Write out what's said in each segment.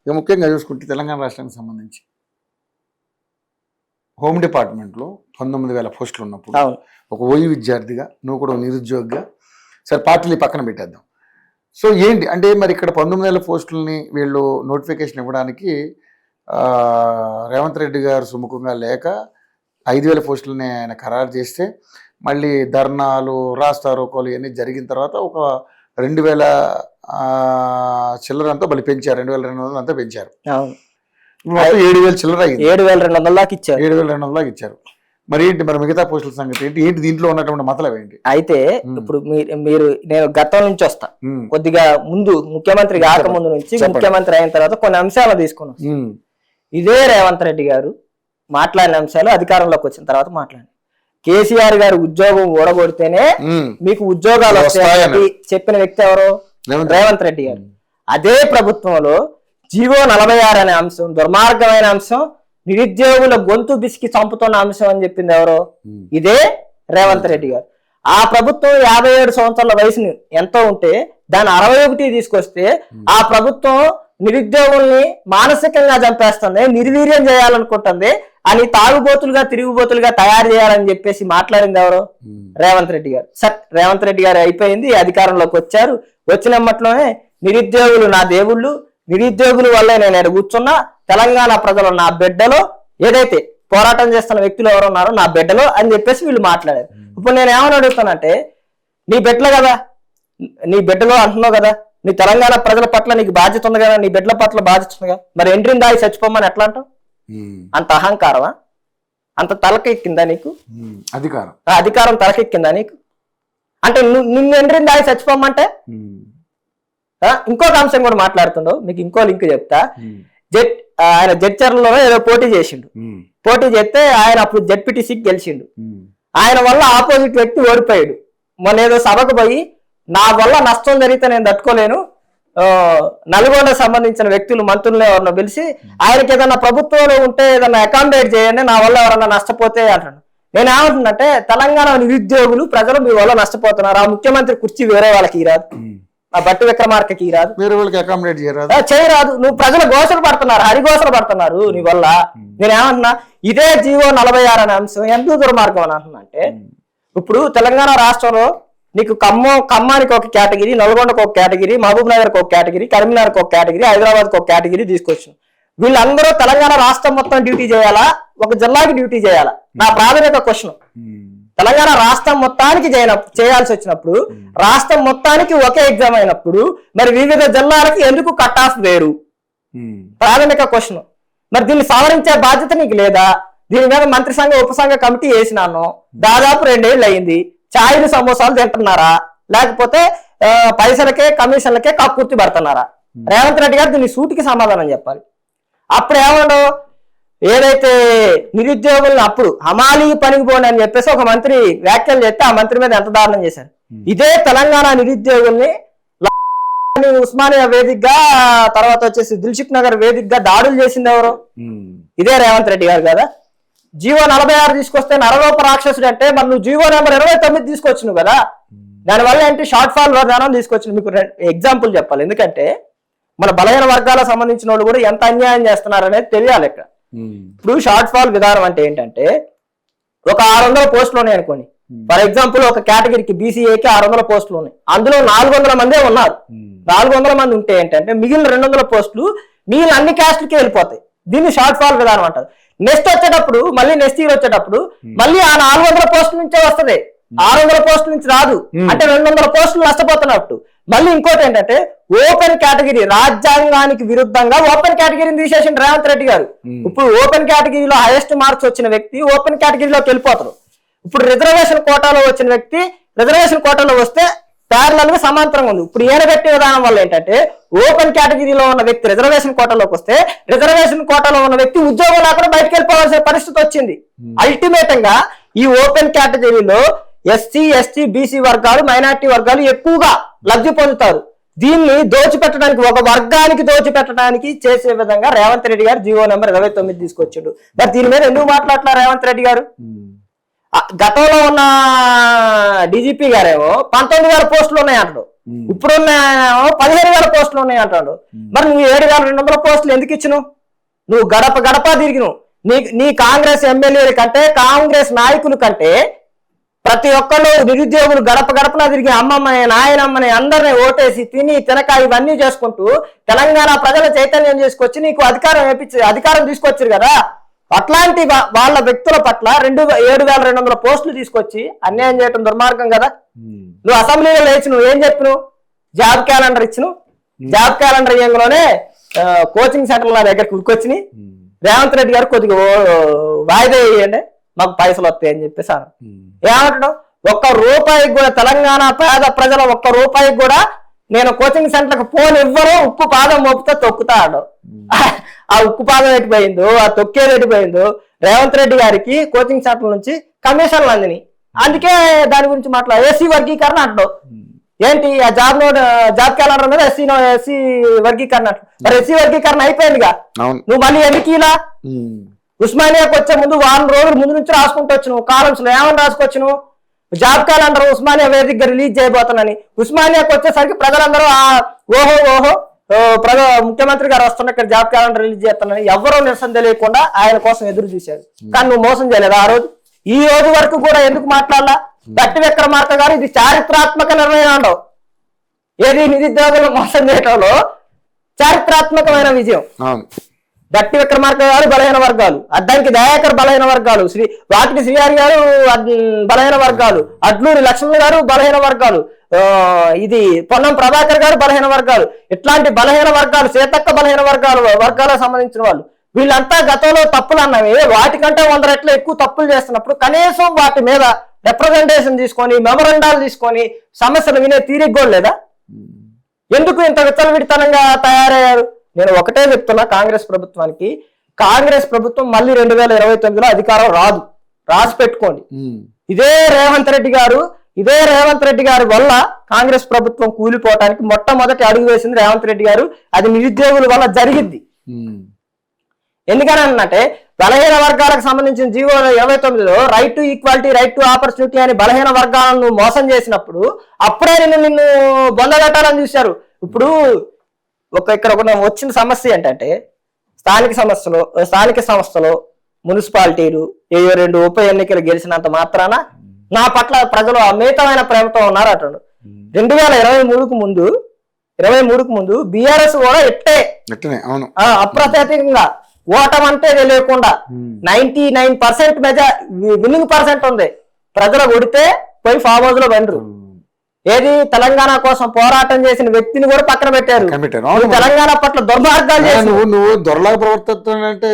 ఇక ముఖ్యంగా చూసుకుంటే తెలంగాణ రాష్ట్రానికి సంబంధించి హోమ్ డిపార్ట్మెంట్లో 19,000 పోస్టులు ఉన్నప్పుడు ఒక ఓయి విద్యార్థిగా నువ్వు కూడా నిరుద్యోగిగా సరే పార్టీలు పక్కన పెట్టేద్దాం. సో ఏంటి అంటే మరి ఇక్కడ 19,000 పోస్టులని వీళ్ళు నోటిఫికేషన్ ఇవ్వడానికి రేవంత్ రెడ్డి గారు సుముఖంగా లేక 5,000 పోస్టులని ఆయన ఖరారు చేస్తే మళ్ళీ ధర్నాలు రాస్తారోకోలు ఇవన్నీ జరిగిన తర్వాత ఒక 2,000 చిల్లర అంతా మళ్ళీ పెంచారు, 2,200 అంతా పెంచారు. 7,000 చిల్లర అయింది, 7,200 దాకా ఇచ్చారు, 7,200 దాకా ఇచ్చారు. మరి ఏంటి మరి మిగతా పోస్టుల సంగతి ఏంటి? ఏంటి దీంట్లో ఉన్నటువంటి మతలబ్ ఏంటి? అయితే ఇప్పుడు మీరు నేను గతం నుంచి వస్తా, కొద్దిగా ముందు ముఖ్యమంత్రి కాకముందు నుంచి ముఖ్యమంత్రి అయిన తర్వాత కొన్ని అంశాలు తీసుకున్నాం. ఇదే రేవంత్ రెడ్డి గారు మాట్లాడిన అంశాలు అధికారంలోకి వచ్చిన తర్వాత మాట్లాడి కేసీఆర్ గారు ఉద్యోగం ఓడగొడితేనే మీకు ఉద్యోగాలు వస్తాయని చెప్పిన వ్యక్తి ఎవరు? రేవంత్ రెడ్డి గారు. అదే ప్రభుత్వంలో జీవో 46 అనే అంశం, దుర్మార్గమైన అంశం, నిరుద్యోగుల గొంతు బిసికి చంపుతున్న అంశం అని చెప్పింది ఎవరో? ఇదే రేవంత్ రెడ్డి గారు. ఆ ప్రభుత్వం 57 సంవత్సరాల వయసుని ఎంతో ఉంటే దాన్ని 61 తీసుకొస్తే ఆ ప్రభుత్వం నిరుద్యోగుల్ని మానసికంగా చంపేస్తుంది, నిర్వీర్యం చేయాలనుకుంటుంది, అని తాగుబోతులుగా తిరుగుబోతులుగా తయారు చేయాలని చెప్పేసి మాట్లాడింది ఎవరు? రేవంత్ రెడ్డి గారు. సరే, రేవంత్ రెడ్డి గారు అయిపోయింది, అధికారంలోకి వచ్చారు. వచ్చినమ్మట్లోనే నిరుద్యోగులు నా దేవుళ్ళు, నిరుద్యోగుల వల్లే నేను ఎక్కడ కూర్చున్నా, తెలంగాణ ప్రజలు నా బిడ్డలో, ఏదైతే పోరాటం చేస్తున్న వ్యక్తులు ఎవరు ఉన్నారో నా బిడ్డలో అని చెప్పేసి వీళ్ళు మాట్లాడారు. ఇప్పుడు నేను ఏమని అడుగుతానంటే, నీ బిడ్డలు కదా, నీ బిడ్డలో అంటున్నావు కదా, నీ తెలంగాణ ప్రజల పట్ల నీకు బాధ్యత ఉంది కదా, నీ బిడ్డల పట్ల బాధ్యత ఉంది కదా, మరి ఎంట్రీని దాగి చచ్చిపోమని ఎట్లా అంటావు? అంత అహంకారమా? అంత తలకెక్కిందా నీకు? అధికారం తలకెక్కిందా నీకు? అంటే నిన్ను ఎంట్రీని దాగి చచ్చిపోమంటే ఇంకొక అంశం కూడా మాట్లాడుతుండవు. మీకు ఇంకో లింక్ చెప్తా. ఆయన జడ్చర్లలో ఏదో పోటీ చేసిండు, పోటీ చేస్తే ఆయన అప్పుడు జడ్పీటీసీకి గెలిచిండు. ఆయన వల్ల ఆపోజిట్ వ్యక్తి ఓడిపోయాడు. మొన్న ఏదో సభకు పోయి నా వల్ల నష్టం జరిగితే నేను తట్టుకోలేను, నల్గొండకు సంబంధించిన వ్యక్తులు మంత్రులు ఎవరన్నా పిలిచి ఆయనకి ఏదన్నా ప్రభుత్వంలో ఉంటే ఏదన్నా అకామిడేట్ చేయండి, నా వల్ల ఎవరన్నా నష్టపోతే అంటాను. నేను ఏమంటున్నంటే, తెలంగాణ నిరుద్యోగులు ప్రజలు మీ వల్ల నష్టపోతున్నారు, ఆ ముఖ్యమంత్రి కుర్చీ వేరే వాళ్ళకి రాదు, ఆ బట్టి విక్రమార్కకి రాదు, చేయరాదు. నువ్వు ప్రజలు గోసలు పడుతున్నారు, హరిగోసలు పడుతున్నారు నీ వల్ల. నేనేమంటున్నా, ఇదే జీవో 46 అనే అంశం ఎందుకు దుర్మార్గం అని అంటున్నా అంటే, ఇప్పుడు తెలంగాణ రాష్ట్రంలో నీకు ఖమ్మానికి ఒక కేటగిరీ, నల్గొండకు ఒక కేటగిరీ, మహబూబ్ నగర్కి ఒక కేటగిరీ, కరీంనగర్కి ఒక కేటగిరీ, హైదరాబాద్కి ఒక కేటగిరీ తీసుకొచ్చిన వీళ్ళందరూ తెలంగాణ రాష్ట్రం మొత్తం డ్యూటీ చేయాలా, ఒక జిల్లాకి డ్యూటీ చేయాలా? నా ప్రాథమిక క్వశ్చన్. తెలంగాణ రాష్ట్రం మొత్తానికి చేయాల్సి వచ్చినప్పుడు, రాష్ట్రం మొత్తానికి ఒకే ఎగ్జామ్ అయినప్పుడు మరి వివిధ జిల్లాలకి ఎందుకు కట్ ఆఫ్ వేరు? ప్రాథమిక క్వశ్చన్. మరి దీన్ని సవరించే బాధ్యత నీకు లేదా? దీని మీద మంత్రి సంఘ ఉపసంఘ కమిటీ వేసినాను, దాదాపు 2 ఏళ్ళు అయింది. ఛాయలు సమోసాలు తింటున్నారా, లేకపోతే పైసలకే కమిషన్లకే కక్కుర్తి పడుతున్నారా? రేవంత్ రెడ్డి గారు దీన్ని సూటికి సమాధానం చెప్పాలి. అప్పుడు ఏమన్నాడు, ఏదైతే నిరుద్యోగులను అప్పుడు హమాలీ పనికి పోండి అని చెప్పేసి ఒక మంత్రి వ్యాఖ్యలు చేస్తే ఆ మంత్రి మీద ఎంత దారుణం చేశారు. ఇదే తెలంగాణ నిరుద్యోగుల్ని ఉస్మానియా వేదికగా, తర్వాత వచ్చేసి దిల్సుఖ్ నగర్ వేదికగా దాడులు చేసింది ఎవరు? ఇదే రేవంత్ రెడ్డి గారు కదా. జీవో 46 తీసుకొస్తే నరలోప రాక్షసుడు అంటే, మరి నువ్వు జీవో నెంబర్ 29 తీసుకొచ్చును కదా, దానివల్ల ఏంటి? షార్ట్ ఫాల్ విధానం తీసుకొచ్చిన. మీకు ఎగ్జాంపుల్ చెప్పాలి, ఎందుకంటే మన బలహీన వర్గాలకు సంబంధించిన వాళ్ళు కూడా ఎంత అన్యాయం చేస్తున్నారు అనేది తెలియాలి ఇక్కడ. ఇప్పుడు షార్ట్ ఫాల్ విధానం అంటే ఏంటంటే, ఒక 600 పోస్టులు ఉన్నాయి అనుకోండి. ఫర్ ఎగ్జాంపుల్ ఒక కేటగిరీకి బీసీఏకి 600 పోస్టులు ఉన్నాయి, అందులో 400 మందే ఉన్నారు. 400 మంది ఉంటే ఏంటంటే మిగిలిన 200 పోస్టులు మిగిలిన అన్ని క్యాస్ట్లకి వెళ్ళిపోతాయి. దీన్ని షార్ట్ ఫాల్ విధానం అంటారు. నెక్స్ట్ వచ్చేటప్పుడు మళ్ళీ నెక్స్ట్ ఇయర్ వచ్చేటప్పుడు మళ్ళీ ఆ 400 పోస్టుల నుంచే వస్తుంది, 600 పోస్టుల నుంచి రాదు. అంటే 200 పోస్టులు నష్టపోతున్నట్టు. మళ్ళీ ఇంకోటి ఏంటంటే, ఓపెన్ కేటగిరీ, రాజ్యాంగానికి విరుద్ధంగా ఓపెన్ కేటగిరీని తీసేసింది రేవంత్ రెడ్డి గారు. ఇప్పుడు ఓపెన్ కేటగిరీలో హైయెస్ట్ మార్క్స్ వచ్చిన వ్యక్తి ఓపెన్ కేటగిరీలోకి వెళ్ళిపోతారు. ఇప్పుడు రిజర్వేషన్ కోటాలో వచ్చిన వ్యక్తి రిజర్వేషన్ కోటాలో వస్తే ప్యారలల్ గా సమాంతరంగా ఉంది. ఇప్పుడు ఈయన పెట్టే విధానం వల్ల ఏంటంటే, ఓపెన్ కేటగిరీలో ఉన్న వ్యక్తి రిజర్వేషన్ కోటాలోకి వస్తే రిజర్వేషన్ కోటాలో ఉన్న వ్యక్తి ఉద్యోగం లేకుండా బయటకు వెళ్ళిపోవాల్సిన పరిస్థితి వచ్చింది. అల్టిమేట్ గా ఈ ఓపెన్ కేటగిరీలో ఎస్సీ, ఎస్టీ, బీసీ వర్గాలు, మైనారిటీ వర్గాలు ఎక్కువగా లబ్ధి పొందుతారు. దీన్ని దోచిపెట్టడానికి, ఒక వర్గానికి దోచిపెట్టడానికి చేసే విధంగా రేవంత్ రెడ్డి గారు జీవో నెంబర్ 29 తీసుకొచ్చిండు. మరి దీని మీద ఎందుకు మాట్లాడుతున్నారు రేవంత్ రెడ్డి గారు? గతంలో ఉన్న డీజీపీ గారేమో 19,000 పోస్టులు ఉన్నాయి అంటాడు. ఇప్పుడున్న 15,000 పోస్టులు ఉన్నాయి అంటాడు. మరి నువ్వు 7,200 పోస్టులు ఎందుకు ఇచ్చినావు? నువ్వు గడప గడప తిరిగినావు. నీ కాంగ్రెస్ ఎమ్మెల్యేల కంటే, కాంగ్రెస్ నాయకుల కంటే ప్రతి ఒక్కళ్ళు నిరుద్యోగులు గడప గడపలా తిరిగి అమ్మమ్మని, నాయనమ్మని అందరినీ ఓటేసి తినక ఇవన్నీ చేసుకుంటూ తెలంగాణ ప్రజల చైతన్యం చేసుకొచ్చి నీకు అధికారం తీసుకొచ్చారు కదా. అట్లాంటి వాళ్ళ వ్యక్తుల పట్ల 7,200 పోస్టులు తీసుకొచ్చి అన్యాయం చేయడం దుర్మార్గం కదా. నువ్వు అసెంబ్లీలో లేచి నువ్వు ఏం చెప్పినావు? జాబ్ క్యాలెండర్ ఇచ్చినావు. జాబ్ క్యాలెండర్ ఇయ్యంలోనే కోచింగ్ సెంటర్ల దగ్గరికి ఉరికొచ్చినాయి. రేవంత్ రెడ్డి గారు కొద్దిగా వాయిదా వేయండి, మాకు పైసలు వస్తాయి అని చెప్పేసి ఏమంటాడు? ₹1 కూడా తెలంగాణ పేద ప్రజల ₹1 కూడా నేను కోచింగ్ సెంటర్కి ఫోన్ ఇవ్వరు, ఉప్పు పాదం మోపుతో తొక్కుతాడు. ఆ ఉప్పు పాదం ఎట్టిపోయిందో, ఆ తొక్కేది ఎట్టిపోయిందో. రేవంత్ రెడ్డి గారికి కోచింగ్ సెంటర్ నుంచి కమిషన్లు అందినాయి. అందుకే దాని గురించి ఎస్సీ వర్గీకరణ అంటాడు. ఏంటి ఆ జాబ్ క్యాలెండర్ మీద ఎస్సీ వర్గీకరణ అంటాడు. మరి ఎస్సీ వర్గీకరణ అయిపోయిందిగా, నువ్వు మళ్ళీ ఎందుకు ఇలా? ఉస్మానియాకి వచ్చే ముందు వారం రోజుల ముందు నుంచి రాసుకుంటూ వచ్చినావు. కాలమ్స్ లో ఏమని రాసుకొచ్చినావు? జాబ్ క్యాలెండర్ ఉస్మానియా వేదికగా రిలీజ్ చేయబోతానని. ఉస్మానియాకి వచ్చేసరికి ప్రజలందరూ ఓహో ముఖ్యమంత్రి గారు వస్తున్న ఇక్కడ జాబ్ క్యాలెండర్ రిలీజ్ చేస్తానని ఎవరో నిరసన తెలియకుండా ఆయన కోసం ఎదురు చూశారు. కానీ నువ్వు మోసం చేయలేదు ఆ రోజు. ఈ రోజు వరకు కూడా ఎందుకు మాట్లాడాలా? గట్టి విక్రమార్క గారు ఇది చారిత్రాత్మక నిర్ణయం అంటావు. ఏది నిరుద్యోగులను మోసం చేయటంలో చారిత్రాత్మకమైన విజయం. గట్టి విక్రమార్క గారు బలహీన వర్గాలు, అద్దంకి దయాకర్ బలహీన వర్గాలు, వాకిటి శ్రీహరి గారు బలహీన వర్గాలు, అడ్లూరి లక్ష్మణ్ గారు బలహీన వర్గాలు, ఇది పొన్నం ప్రభాకర్ గారు బలహీన వర్గాలు. ఇట్లాంటి బలహీన వర్గాలు, సీతక్క బలహీన వర్గాలకు సంబంధించిన వాళ్ళు వీళ్ళంతా గతంలో తప్పులు అన్నవి వాటికంటే 100 రెట్లు ఎక్కువ తప్పులు చేస్తున్నప్పుడు కనీసం వాటి మీద రిప్రజెంటేషన్ తీసుకొని మెమరండాలు తీసుకొని సమస్యలు వినే తీరిక కూడా లేదా? ఎందుకు ఇంత విచ్చలవిడితనంగా తయారయ్యారు? నేను ఒకటే చెప్తున్నా కాంగ్రెస్ ప్రభుత్వానికి, కాంగ్రెస్ ప్రభుత్వం మళ్ళీ 2029లో అధికారం రాదు, రాసి పెట్టుకోండి. ఇదే రేవంత్ రెడ్డి గారి వల్ల కాంగ్రెస్ ప్రభుత్వం కూలిపోవటానికి మొట్టమొదటి అడుగు వేసింది రేవంత్ రెడ్డి గారు. అది నిరుద్యోగుల వల్ల జరిగిద్ది. ఎందుకని అన్నట్టే బలహీన వర్గాలకు సంబంధించిన జీవో 29లో right to equality, right to opportunity అని బలహీన వర్గాలను మోసం చేసినప్పుడు అప్పుడే నిన్ను బొందగట్టాలని చూశారు. ఇప్పుడు ఇక్కడ వచ్చిన సమస్య ఏంటంటే స్థానిక సంస్థలు మున్సిపాలిటీలు 2 ఉప ఎన్నికలు గెలిచినంత మాత్రాన నా పట్ల ప్రజలు అమితమైన ప్రేమతో ఉన్నారు అంటాడు. 2023కు ముందు బీఆర్ఎస్ కూడా అప్రత్యేకంగా ఓటమంటే తెలియకుండా 99% విన్నింగ్ పర్సెంట్ ఉంది. ప్రజలు కొడితే పోయి ఫామ్ హౌస్ లో బండ్రు. ఏది తెలంగాణ కోసం పోరాటం చేసిన వ్యక్తిని కూడా పక్కన పెట్టారు. తెలంగాణ పట్ల దుర్మార్గాలు చేసి నువ్వు దొరలాగా ప్రవర్తిస్తుంటే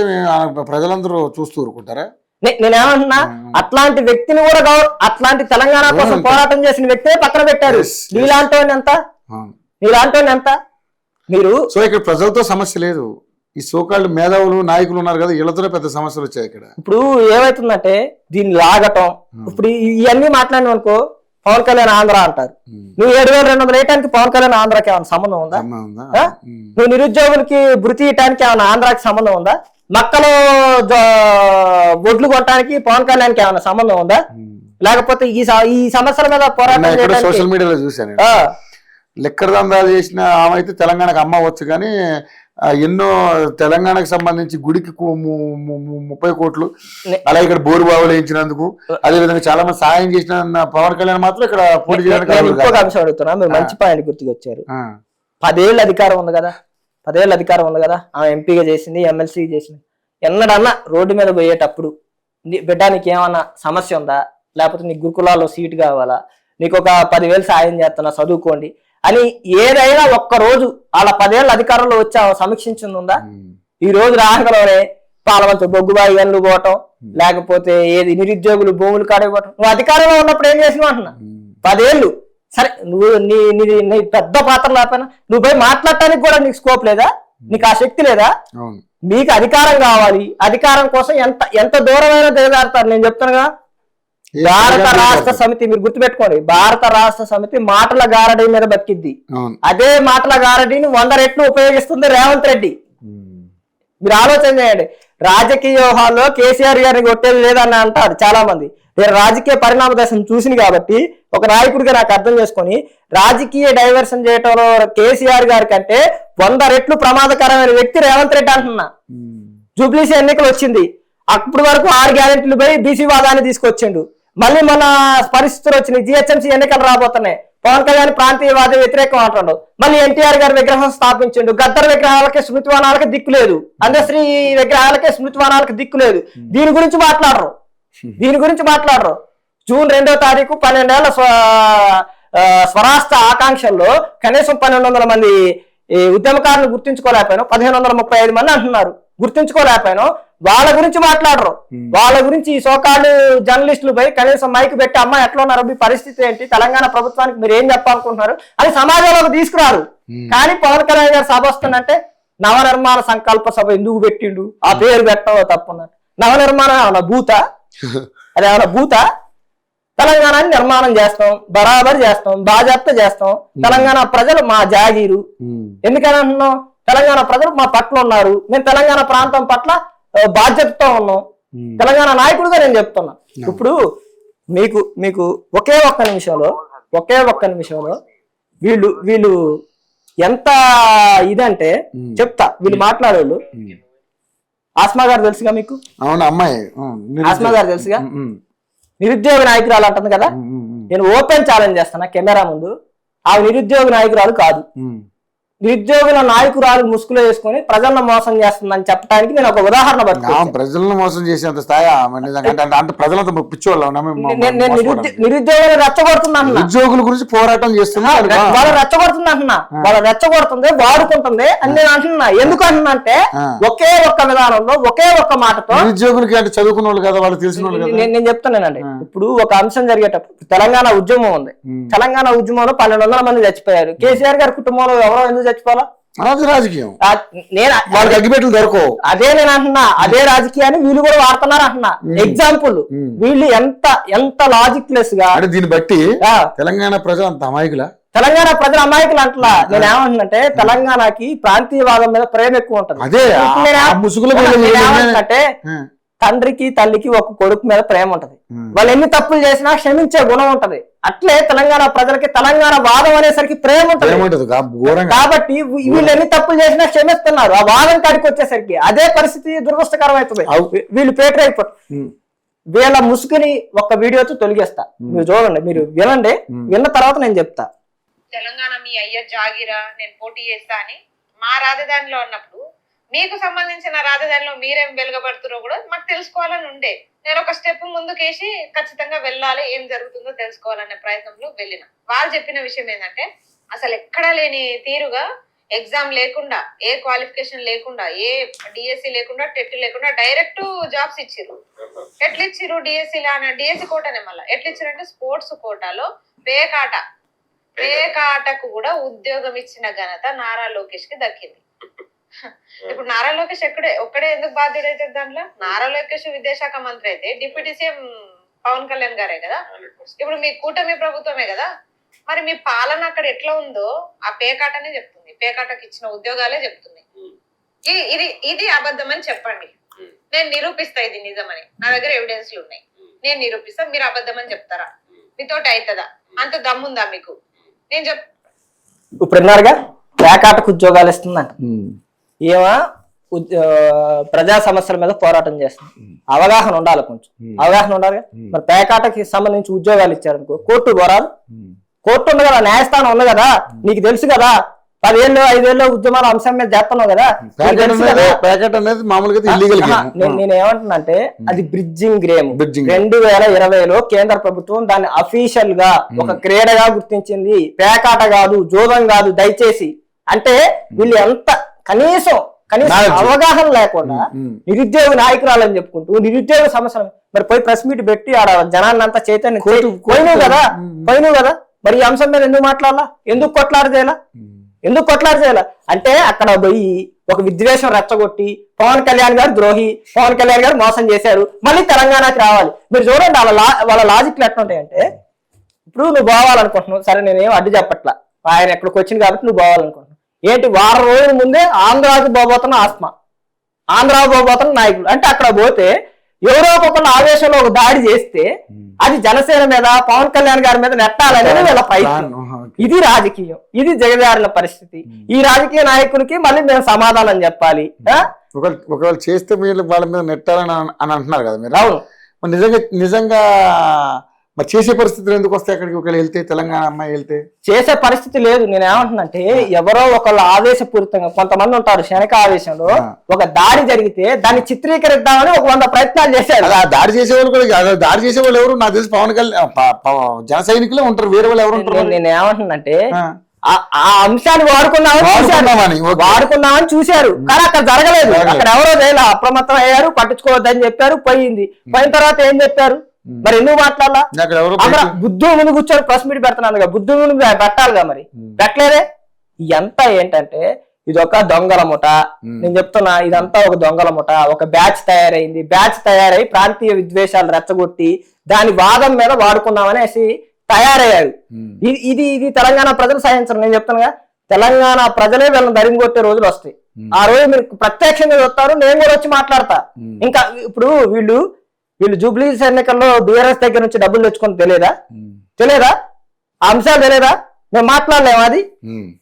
ప్రజలందరూ చూస్తూ ఊరుకుంటారా? నేనేమన్నా అట్లాంటి వ్యక్తిని కూడా అట్లాంటి తెలంగాణ కోసం పోరాటం చేసిన వ్యక్తినే పక్కన పెట్టారు. నీలాంటి ఎంత మీరు సో ఇక్కడ ప్రజలతో సమస్య లేదు, ఈ సోకాళ్ళు మేధావులు నాయకులు ఉన్నారు కదా, వీళ్ళతోనే పెద్ద సమస్యలు వచ్చాయి ఇక్కడ. ఇప్పుడు ఏమైతుందంటే దీన్ని లాగటం, ఇప్పుడు ఇవన్నీ మాట్లాడిన అనుకో పవన్ కళ్యాణ్ ఆంధ్ర అంటారు. నువ్వు 7,200 వేయటానికి పవన్ కళ్యాణ్ ఆంధ్రాకి ఏమైనా సంబంధం ఉందా? నువ్వు నిరుద్యోగులకి భృతి ఇవ్వటానికి ఏమైనా ఆంధ్రాకి సంబంధం ఉందా? మక్కలో బొడ్లు కొట్టడానికి పవన్ కళ్యాణ్కి ఏమైనా సంబంధం ఉందా? లేకపోతే ఈ సమస్యల మీద పోరాటం సోషల్ మీడియాలో చూశాను. లెక్కర దందాలు చేసిన ఆమె అయితే తెలంగాణకు అమ్మవచ్చు, కానీ ఎన్నో తెలంగాణకు సంబంధించి గుడికి 30 కోట్లు, అలా ఇక్కడ బోరు బావులు వేయించినందుకు, అదే విధంగా చాలా మంది సహాయం చేసిన పవన్ కళ్యాణ్ మాత్రం ఇక్కడ పోటీ చేయడానికి అంశం అడుగుతున్నా. మీరు మంచి పాయింట్ గుర్తుకొచ్చారు. 10 ఏళ్ళు అధికారం ఉంది కదా, ఆమె ఎంపీగా చేసింది, ఎమ్మెల్సీ చేసింది. ఎన్నడన్నా రోడ్డు మీద పోయేటప్పుడు బిడ్డ నీకు ఏమన్నా సమస్య ఉందా, లేకపోతే నీకు గురుకులాల్లో సీటు కావాలా, నీకు ఒక 10,000 సాయం చేస్తున్నా చదువుకోండి అని ఏదైనా ఒక్కరోజు అలా 10 ఏళ్ళ అధికారంలో వచ్చి సమీక్షించింది ఉందా? ఈ రోజు రాహంలోనే పాలవంత బొగ్గుబాయి గనులు పోవటం, లేకపోతే ఏది నిరుద్యోగులు భూములు కాడైపోవటం. నువ్వు అధికారంలో ఉన్నప్పుడు ఏం చేసినావు అంటున్నా? 10 ఏళ్ళు సరే, నువ్వు నీ పెద్ద పాత్ర లేకపోయినా నువ్వు పోయి మాట్లాడటానికి కూడా నీకు స్కోప్ లేదా? నీకు ఆ శక్తి లేదా? మీకు అధికారం కావాలి, అధికారం కోసం ఎంత దూరమైన దిగజారుతారు. నేను చెప్తానుగా, భారత రాష్ట్ర సమితి మీరు గుర్తుపెట్టుకోండి, భారత రాష్ట్ర సమితి మాటల గారడీ మీద బతికిద్ది. అదే మాటల గారడీని 100 రెట్లు ఉపయోగిస్తుంది రేవంత్ రెడ్డి. మీరు ఆలోచన చేయండి. రాజకీయ వ్యూహాల్లో కేసీఆర్ గారిని కొట్టేది లేదని అంటారు చాలా మంది. నేను రాజకీయ పరిణామ దశను చూసింది కాబట్టి ఒక నాయకుడిగా నాకు అర్థం చేసుకొని రాజకీయ డైవర్షన్ చేయటంలో కేసీఆర్ గారి కంటే 100 రెట్లు ప్రమాదకరమైన వ్యక్తి రేవంత్ రెడ్డి అంటున్నా. జూబ్లీసీ ఎన్నికలు వచ్చింది, అప్పటి వరకు 6 గ్యారెంటీలు పోయి బీసీ వాదాన్ని తీసుకొచ్చిండు. మళ్ళీ మన పరిస్థితులు వచ్చినాయి, జిహెచ్ఎంసీ ఎన్నికలు రాబోతున్నాయి, పవన్ కళ్యాణ్ ప్రాంతీయవాద వ్యతిరేకం అంటాడు. మళ్ళీ ఎన్టీఆర్ గారి విగ్రహం స్థాపించిండు, గద్దర్ విగ్రహాలకి స్మృతివనాలకి దిక్కు లేదు, అందశ్రీ విగ్రహాలకి స్మృతివనాలకి దిక్కు లేదు. దీని గురించి మాట్లాడరు. జూన్ 2వ తారీఖు 12 ఏళ్ల స్వరాష్ట్ర ఆకాంక్షల్లో కనీసం 1200 మంది ఉద్యమకారులు గుర్తించుకోలేకపోయాను, 1535 మంది అంటున్నారు గుర్తించుకోలేకపోయాను. వాళ్ళ గురించి మాట్లాడరు. వాళ్ళ గురించి ఈ సోకాళ్ళు జర్నలిస్టులు పోయి కనీసం మైక్ పెట్టి అమ్మ ఎట్లా ఉన్నారు, మీ పరిస్థితి ఏంటి, తెలంగాణ ప్రభుత్వానికి మీరు ఏం చెప్పాలనుకుంటున్నారు అని సమాజంలోకి తీసుకురారు. కానీ పవన్ కళ్యాణ్ గారు సభ వస్తుందంటే నవనిర్మాణ సంకల్ప సభ ఎందుకు పెట్టిండు, ఆ పేరు పెట్టడం తప్పున్నారు. నవనిర్మాణం ఏమన్నా భూత, అదేమన్నా భూత? తెలంగాణని నిర్మాణం చేస్తాం, బరాబర్ చేస్తాం, బాజాప్తా చేస్తాం. తెలంగాణ ప్రజలు మా జాగీరు. ఎందుకని అంటున్నాం? తెలంగాణ ప్రజలు మా పట్ల ఉన్నారు, మేము తెలంగాణ ప్రాంతం పట్ల బాధ్యతతో ఉన్నాం. తెలంగాణ నాయకుడిగా నేను చెప్తున్నా. ఇప్పుడు మీకు ఒకే ఒక్క నిమిషంలో వీళ్ళు ఎంత ఇదంటే చెప్తా. వీళ్ళు మాట్లాడేవాళ్ళు ఆస్మా గారు తెలుసుగా మీకు? అవును, అమ్మాయి ఆస్మా గారు తెలుసుగా, నిరుద్యోగ నాయకురాలు అంటుంది కదా. నేను ఓపెన్ ఛాలెంజ్ చేస్తాను కెమెరా ముందు, ఆ నిరుద్యోగ నాయకురాలు కాదు, నిరుద్యోగుల నాయకురాలు ముసుగులో వేసుకొని ప్రజలను మోసం చేస్తుందని చెప్పడానికి నేను ఒక ఉదాహరణ పట్టుకున్నాను. ప్రజలను మోసం చేసేంత స్థాయి అంటే ప్రజలంతా నిరుద్యోగులు రెచ్చగొడుతుంది, ఉద్యోగుల గురించి పోరాటం చేస్తున్నా, వాళ్ళు రెచ్చగొడుతుంది అంటున్నా, వాళ్ళు రెచ్చగొడుతుంది, వాడుకుంటుంది అని నేను అంటున్నా. ఎందుకు అంటున్నా అంటే ఒకే ఒక్క విధానంలో ఒకే ఒక్క మాటతో నిరుద్యోగులకి అంటే చదువుకున్న వాళ్ళు కదా, వాళ్ళు తెలిసిన వాళ్ళు కదా. నేను చెప్తున్నానండి. ఇప్పుడు ఒక అంశం జరిగేటప్పుడు తెలంగాణ ఉద్యమం ఉంది, తెలంగాణ ఉద్యమంలో 1200 మంది చచ్చిపోయారు. కేసీఆర్ గారి కుటుంబంలో ఎవరో ఎందుకు చచ్చిపోవాలా? రాజకీయం వాళ్ళకి అగ్గిపెట్లు దొరకవు. అదే నేను అంటున్నా, అదే రాజకీయాన్ని వీళ్ళు కూడా వాడుతున్నారు అంటున్నా. ఎగ్జాంపుల్, వీళ్ళు ఎంత లాజిక్ లెస్ గా. దీన్ని బట్టి తెలంగాణ ప్రజలు అంత అమాయకులా? తెలంగాణ ప్రజలు అమాయకులు అంటలా. నేను ఏమంటున్నంటే తెలంగాణకి ప్రాంతీయవాదం మీద ప్రేమ ఎక్కువ ఉంటుంది. అంటే తండ్రికి తల్లికి ఒక కొడుకు మీద ప్రేమ ఉంటది, వాళ్ళు ఎన్ని తప్పులు చేసినా క్షమించే గుణం ఉంటది. అట్లే తెలంగాణ ప్రజలకి తెలంగాణ వాదం అనేసరికి ప్రేమ ఉంటది. కాబట్టి వీళ్ళు ఎన్ని తప్పులు చేసినా క్షమిస్తున్నారు. ఆ వాదం కాడికి వచ్చేసరికి అదే పరిస్థితి దురదృష్టకరం అవుతుంది. వీళ్ళు పేటర్ అయిపోతారు. వీళ్ళ ముసుగుని ఒక వీడియోతో తొలగిస్తా, మీరు చూడండి, మీరు వినండి, విన్న తర్వాత నేను చెప్తా. తెలంగాణ మీ అయ్య జాగిరా, నేను పోటీ చేస్తా అని మా రాజధానిలో ఉన్నప్పుడు మీకు సంబంధించిన రాజధానిలో మీరేం వెలుగబడుతురో కూడా మాకు తెలుసుకోవాలని ఉండే. నేను ఒక స్టెప్ ముందుకేసి ఖచ్చితంగా వెళ్ళాలి, ఏం జరుగుతుందో తెలుసుకోవాలనే ప్రయత్నంలో వెళ్ళిన. వాళ్ళు చెప్పిన విషయం ఏంటంటే అసలు ఎక్కడా లేని తీరుగా ఎగ్జామ్ లేకుండా, ఏ క్వాలిఫికేషన్ లేకుండా, ఏ డిఎస్సి లేకుండా, టెట్ లేకుండా డైరెక్ట్ జాబ్స్ ఇచ్చిర్రు. ఎట్లా ఇచ్చిర్రు? డిఎస్సి కోటానే. మళ్ళీ ఎట్లా ఇచ్చిరంటే స్పోర్ట్స్ కోటాలో పేకాటకు కూడా ఉద్యోగం ఇచ్చిన ఘనత నారా లోకేష్ కి దక్కింది. ఇప్పుడు నారా లోకేష్ ఒక్కడే ఎందుకు బాధ్యుడైతాడు దాంట్లో? నారా లోకేష్ విద్యాశాఖ మంత్రి అయితే డిప్యూటీ సీఎం పవన్ కళ్యాణ్ గారే కదా, ఇప్పుడు మీ కూటమి ప్రభుత్వమే కదా. మరి మీ పాలన అక్కడ ఎట్లా ఉందో ఆ పేకాటనే చెప్తుంది, పేకాటకు ఇచ్చిన ఉద్యోగాలే చెప్తుంది. ఇది అబద్ధం అని చెప్పండి, నేను నిరూపిస్తా ఇది నిజమని. నా దగ్గర ఎవిడెన్స్లు ఉన్నాయి, నేను నిరూపిస్తా. మీరు అబద్ధం అని చెప్తారా? మీతోటి అవుతుందా? అంత దమ్ముందా మీకు? నేను ఇప్పుడు పేకాటకు ఉద్యోగాలు ఇస్తుందంట. ఏమా ప్రజా సమస్యల మీద పోరాటం చేస్తుంది. అవగాహన ఉండాలి, కొంచెం అవగాహన ఉండాలి. మరి పేకాటకి సంబంధించి ఉద్యోగాలు ఇచ్చారనుకో, కోర్టు పోరాదు. కోర్టు ఉంది కదా, న్యాయస్థానం ఉంది కదా, నీకు తెలుసు కదా. 10 ఏళ్ళు 5 ఏళ్ళు ఉద్యమాల అంశం మీద చేస్తున్నావు కదా. నేను ఏమంటున్నానంటే అది బ్రిడ్జింగ్ గేమ్. 2020లో కేంద్ర ప్రభుత్వం దాన్ని అఫీషియల్ గా ఒక క్రీడగా గుర్తించింది. పేకాట కాదు, జోదం కాదు, దయచేసి. అంటే వీళ్ళు ఎంత కనీసం అవగాహన లేకుండా నిరుద్యోగ నాయకురాలని చెప్పుకుంటూ నిరుద్యోగ సమస్యలు మరి పోయి ప్రెస్ మీట్ పెట్టి ఆడ జనాన్ని అంతా చైతన్యం పోయినావు కదా. మరి ఈ అంశం మీద ఎందుకు మాట్లాడాలా? ఎందుకు కొట్లాడ చేయాలా? అంటే అక్కడ పోయి ఒక విద్వేషం రెచ్చగొట్టి పవన్ కళ్యాణ్ గారు ద్రోహి, పవన్ కళ్యాణ్ గారు మోసం చేశారు, మళ్ళీ తెలంగాణకి రావాలి. మీరు చూడండి వాళ్ళ లాజిక్లు ఎట్లా ఉంటాయంటే, ఇప్పుడు నువ్వు పోవాలనుకుంటున్నావు, సరే నేనేం అడ్డు చెప్పట్లా, ఆయన ఎక్కడికి వచ్చింది కాబట్టి నువ్వు పోవాలనుకుంటున్నావు. ఏంటి, వారం రోజుల ముందే ఆంధ్రాకి పోబోతున్న ఆస్మా, ఆంధ్రాకి పోబోతున్న నాయకులు. అంటే అక్కడ పోతే ఎవరో ఒకళ్ళు ఆవేశంలో ఒక దాడి చేస్తే అది జనసేన మీద పవన్ కళ్యాణ్ గారి మీద నెట్టాలనేది వీళ్ళ ప్రయత్నం. ఇది రాజకీయం, ఇది దిగజారిన పరిస్థితి. ఈ రాజకీయ నాయకునికి మళ్ళీ మేము సమాధానం చెప్పాలి. ఒకవేళ చేస్తే మీరు వాళ్ళ మీద నెట్టాలని అని అంటున్నారు కదా మీరు. అవును, నిజంగా మరి చేసే పరిస్థితులు ఎందుకు వస్తాయి అక్కడికి ఒకవేళ వెళ్తే, తెలంగాణ అమ్మాయి వెళ్తే? చేసే పరిస్థితి లేదు. నేను ఏమంటున్నంటే ఎవరో ఒకళ్ళు ఆవేశపూరితంగా కొంతమంది ఉంటారు క్షణిక ఆవేశంలో ఒక దాడి జరిగితే దాన్ని చిత్రీకరిద్దామని ఒక 100 ప్రయత్నాలు చేశారు. దాడి చేసేవాళ్ళు కూడా, దాడి చేసేవాళ్ళు ఎవరు నాకు తెలిసి పవన్ కళ్యాణ్ జన సైనికులే ఉంటారు, వేరే వాళ్ళు ఎవరు ఉంటారు? నేను ఏమంటున్నంటే ఆ అంశాన్ని వాడుకున్నామని చూశారు, కానీ అక్కడ జరగలేదు. అక్కడ ఎవరో చేయలే, అప్రమత్తం అయ్యారు, పట్టించుకోవద్దని చెప్పారు, పోయింది. పోయిన తర్వాత ఏం చెప్పారు? మరి ఎందుకు మాట్లాడాలా? బుద్ధు ముందు కూర్చొని ప్రెస్ మీట్ పెడుతున్నాను, బుద్ధు ముందు పెట్టాలిగా, మరి పెట్టలేదే. ఇదంతా ఏంటంటే ఇదొక దొంగల ముఠ. నేను చెప్తున్నా, ఇదంతా ఒక దొంగల ముఠ. ఒక బ్యాచ్ తయారైంది, బ్యాచ్ తయారై ప్రాంతీయ విద్వేషాలు రెచ్చగొట్టి దాని వాదం మీద వాడుకున్నామనేసి తయారయ్యారు. ఇది ఇది తెలంగాణ ప్రజలు సహించరు. నేను చెప్తానుగా, తెలంగాణ ప్రజలే వీళ్ళని దరిమి కొట్టే రోజులు వస్తాయి. ఆ రోజు మీరు ప్రత్యక్షంగా చూస్తారు, నేను కూడా వచ్చి మాట్లాడతా. ఇంకా ఇప్పుడు వీళ్ళు జూబ్లీస్ ఎన్నికల్లో బీఆర్ఎస్ దగ్గర నుంచి డబ్బులు తెచ్చుకొని తెలియదా? ఆ అంశాలు తెలియదా? మేము మాట్లాడలేము. అది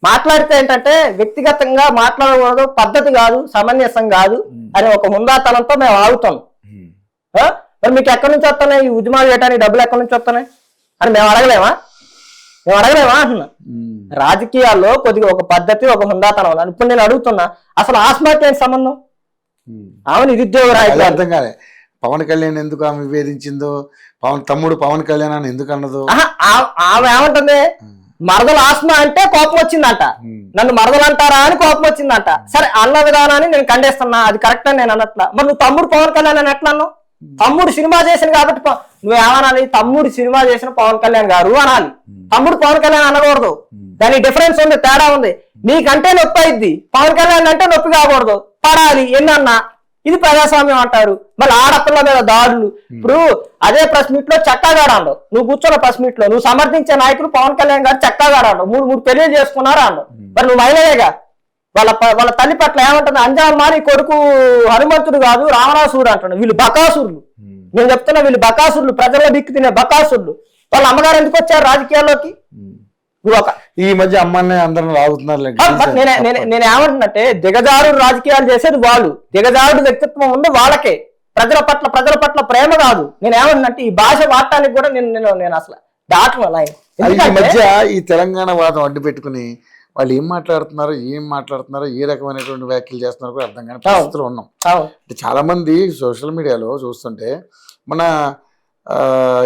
మాట్లాడితే ఏంటంటే వ్యక్తిగతంగా మాట్లాడకూడదు, పద్ధతి కాదు, సమంజసం కాదు అనే ఒక హుందాతనంతో మేము ఆగుతాం. మరి మీకు ఎక్కడి నుంచి వస్తున్నాయి ఈ ఉద్యమాలు చేయడానికి డబ్బులు? ఎక్కడి నుంచి వస్తున్నాయి అని మేము అడగలేమా అంటున్నా. రాజకీయాల్లో కొద్దిగా ఒక పద్ధతి, ఒక హుందాతనం ఉన్నాను. ఇప్పుడు నేను అడుగుతున్నా, అసలు ఆస్మాకి ఏంటి సంబంధం? ఆమె నిరుద్యోగ రాజకీయాలు అర్థం కాలే. పవన్ కళ్యాణ్ ఎందుకు ఆమె విభేదించిందో, తమ్ముడు పవన్ కళ్యాణ్ అని ఎందుకు అన్నదో. ఆమె ఏమంటుంది? మరదలు ఆస్మా అంటే కోపం వచ్చిందంట, నన్ను మరదలు అంటారా అని కోపం వచ్చిందంట. సరే, అన్న విధానాన్ని నేను ఖండిస్తున్నా, అది కరెక్ట్ అని నేను అన్నట్లా. మరి నువ్వు తమ్ముడు పవన్ కళ్యాణ్ అని ఎట్లా అన్నావు? తమ్ముడు సినిమా చేసిన కాబట్టి నువ్వేమనాలి? తమ్ముడు సినిమా చేసిన పవన్ కళ్యాణ్ గారు అనాలి, తమ్ముడు పవన్ కళ్యాణ్ అనకూడదు. దానికి డిఫరెన్స్ ఉంది, తేడా ఉంది. నీకంటే నొప్పి అయింది, పవన్ కళ్యాణ్ అంటే నొప్పి కాకూడదు, పడాలి ఎన్నన్నా. ఇది ప్రజాస్వామ్యం అంటారు. మళ్ళీ ఆడపిల్ల మీద దాడులు. ఇప్పుడు అదే ప్రెస్ మీట్ లో చక్కాగాడు అండవు, నువ్వు కూర్చోన్న ప్రెస్ మీట్ లో నువ్వు సమర్థించే నాయకులు పవన్ కళ్యాణ్ గారు చక్కాగాడు అండవు, 3 పెళ్లి చేసుకున్నారా అండవు. మరి నువ్వు మహిళగా వాళ్ళ తల్లి పట్ల ఏమంటుంది? అంజాన్ మారి కొడుకు హనుమంతుడు కాదు రావణాసురుడు అంటాడు. వీళ్ళు బకాసురులు. నేను చెప్తున్నా, వీళ్ళు బకాసురులు, ప్రజల్లో దిక్కు తినే బకాసురులు. వాళ్ళ అమ్మగారు ఎందుకు వచ్చారు రాజకీయాల్లోకి? ఈ మధ్య అమ్మాయిని అందరూ లాగుతున్నారు. నేను ఏమంటున్నట్టే, దిగజారుడు రాజకీయాలు చేసేది వాళ్ళు, దిగజారుడు వ్యక్తిత్వం ఉంది వాళ్ళకే. ప్రజల పట్ల ప్రేమ కాదు. నేను ఏమంటున్నట్టు ఈ భాష వాడటానికి కూడా నేను అసలు దాటను లైన్. ఈ మధ్య ఈ తెలంగాణ వాదం అడ్డు పెట్టుకుని వాళ్ళు ఏం మాట్లాడుతున్నారో ఏ రకమైనటువంటి వ్యాఖ్యలు చేస్తున్నారో కూడా అర్థం కాని పరిస్థితులు ఉన్నాం. చాలా మంది సోషల్ మీడియాలో చూస్తుంటే మన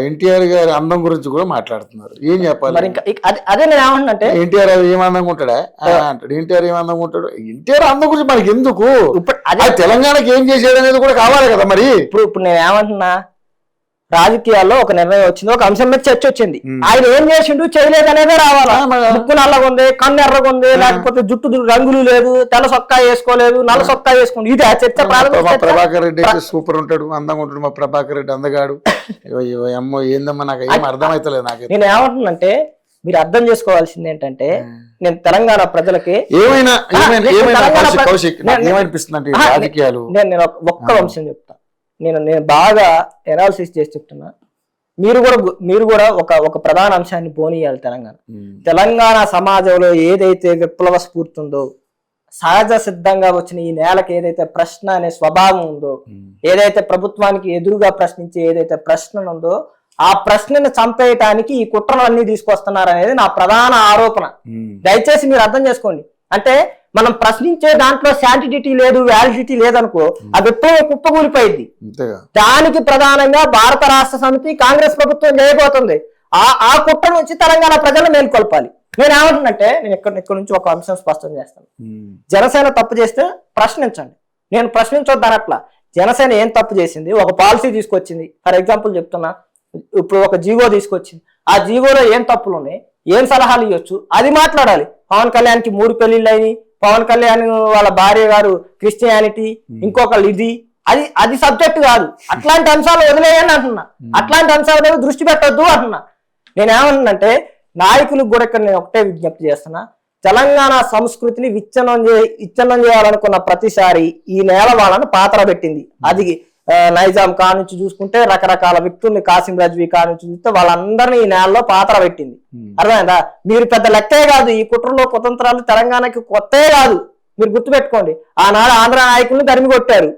ఎన్టీఆర్ గారి అందం గురించి కూడా మాట్లాడుతున్నారు. ఏం చెప్పాలి? అదే నేను ఏమంటున్నా, ఎన్టీఆర్ ఏం అందంగా ఉంటాడా అంటాడు. ఎన్టీఆర్ ఏం అందంగా ఉంటాడు? ఎన్టీఆర్ అందం గురించి మనకి ఎందుకు? అదే తెలంగాణకి ఏం చేసేది అనేది కూడా కావాలి కదా. మరి ఇప్పుడు నేను ఏమంటున్నా, రాజకీయాల్లో ఒక నిర్ణయం వచ్చింది, ఒక అంశం మీద చర్చ వచ్చింది. ఆయన ఏం చేసిండు చేయలేదు అనేది రావాలా? ముక్కు నల్లగా ఉంది, కన్ను ఎర్రగా ఉంది, లేకపోతే జుట్టు రంగులు లేదు, తెల్ల సొక్కా వేసుకోలేదు, నల్ల సొక్కా వేసుకుంది, ఇది ఆ చర్చ. ప్రభాకర్ రెడ్డి అయితే సూపర్ ఉంటాడు, అందంగా ఉంటాడు. మా ప్రభాకర్ రెడ్డి అందగాడు. అమ్మో ఏందమ్మా, నాకు ఏం అర్థమైతలేదు. నాకు నేను ఏమంటున్నంటే, మీరు అర్థం చేసుకోవాల్సింది ఏంటంటే, నేను తెలంగాణ ప్రజలకి ఏమనిపిస్తుంది రాజకీయాలు, నేను ఒక్క అంశం చెప్తా. నేను బాగా ఎనాలిసిస్ చేసి చెప్తున్నా. మీరు కూడా ఒక ప్రధాన అంశాన్ని పోనీయాలి. తెలంగాణ సమాజంలో ఏదైతే విప్లవ స్ఫూర్తి ఉందో, సహజ సిద్ధంగా వచ్చిన ఈ నేలకి ఏదైతే ప్రశ్న అనే స్వభావం ఉందో, ఏదైతే ప్రభుత్వానికి ఎదురుగా ప్రశ్నించే ఏదైతే ప్రశ్న ఉందో, ఆ ప్రశ్నను చంపేయటానికి ఈ కుట్రలు అన్ని తీసుకొస్తున్నారు అనేది నా ప్రధాన ఆరోపణ. దయచేసి మీరు అర్థం చేసుకోండి. అంటే మనం ప్రశ్నించే దాంట్లో శాంటిటీ లేదు, వ్యాలిడిటీ లేదనుకో, అది ఎప్పుడో కుప్పకూలిపోయింది. దానికి ప్రధానంగా భారత రాష్ట్ర సమితి, కాంగ్రెస్ ప్రభుత్వం చేయబోతుంది. ఆ కుట్ర నుంచి తెలంగాణ ప్రజలు మేల్కొల్పాలి. నేను ఏమంటున్నట్టే, నేను ఇక్కడ నుంచి ఒక అంశం స్పష్టం చేస్తాను. జనసేన తప్పు చేస్తే ప్రశ్నించండి, నేను ప్రశ్నించొద్దనట్లా. జనసేన ఏం తప్పు చేసింది? ఒక పాలసీ తీసుకొచ్చింది. ఫర్ ఎగ్జాంపుల్ చెప్తున్నా, ఇప్పుడు ఒక జీవో తీసుకొచ్చింది. ఆ జీవోలో ఏం తప్పులు ఉన్నాయి, ఏం సలహాలు ఇవ్వచ్చు, అది మాట్లాడాలి. పవన్ కళ్యాణ్కి 3 పెళ్లిళ్ళు అయినాయి, పవన్ కళ్యాణ్ వాళ్ళ భార్య గారు క్రిస్టియానిటీ, ఇంకొకళ్ళు ఇది, అది సబ్జెక్ట్ కాదు. అట్లాంటి అంశాలు వదిలేయని అంటున్నా. అట్లాంటి అంశాల మీద దృష్టి పెట్టొద్దు అంటున్నా. నేనేమంటున్నంటే, నాయకులకు కూడా ఇక్కడ నేను ఒకటే విజ్ఞప్తి చేస్తున్నా. తెలంగాణ సంస్కృతిని విచ్ఛిన్నం చేయాలనుకున్న ప్రతిసారి ఈ నేల వాళ్ళను పాత్ర పెట్టింది. అది నైజాం కా నుంచి చూసుకుంటే రకరకాల వ్యక్తుల్ని కాసిం రజ్వీ కా నుంచి చూస్తే వాళ్ళందరినీ ఈ నేలలో పాత్ర పెట్టింది. అర్థమైందా? మీరు పెద్ద లెక్కే కాదు, ఈ కుట్రలో కుతంత్రాలు తెలంగాణకి కొత్తే కాదు, మీరు గుర్తుపెట్టుకోండి. ఆనాడు ఆంధ్ర నాయకుల్ని తరిమి కొట్టారు,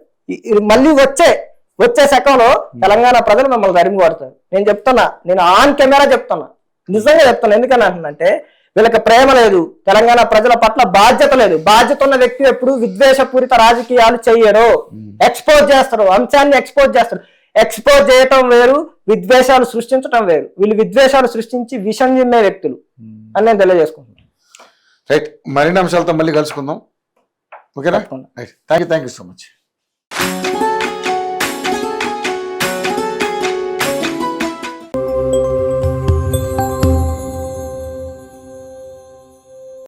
మళ్ళీ వచ్చే శకంలో తెలంగాణ ప్రజలు మిమ్మల్ని తరిమి కొడతారు. నేను చెప్తున్నా, నేను ఆన్ కెమెరా చెప్తున్నా, నిజంగా చెప్తున్నా. ఎందుకని అంటున్నంటే వీళ్ళకి ప్రేమ లేదు, తెలంగాణ ప్రజల పట్ల బాధ్యత లేదు. బాధ్యత ఉన్న వ్యక్తి ఎప్పుడు విద్వేషపూరిత రాజకీయాలు చెయ్యరు, ఎక్స్పోజ్ చేస్తారు, అంశాన్ని ఎక్స్పోజ్ చేస్తారు. ఎక్స్పోజ్ చేయటం వేరు, విద్వేషాలు సృష్టించడం వేరు. వీళ్ళు విద్వేషాలు సృష్టించి విషం చిమ్మే వ్యక్తులు అని నేను తెలియజేసుకుంటున్నాను. రైట్, మరిన్ని అంశాలతో మళ్ళీ కలుసుకుందాం. ఓకేనా? Right, thank you so much.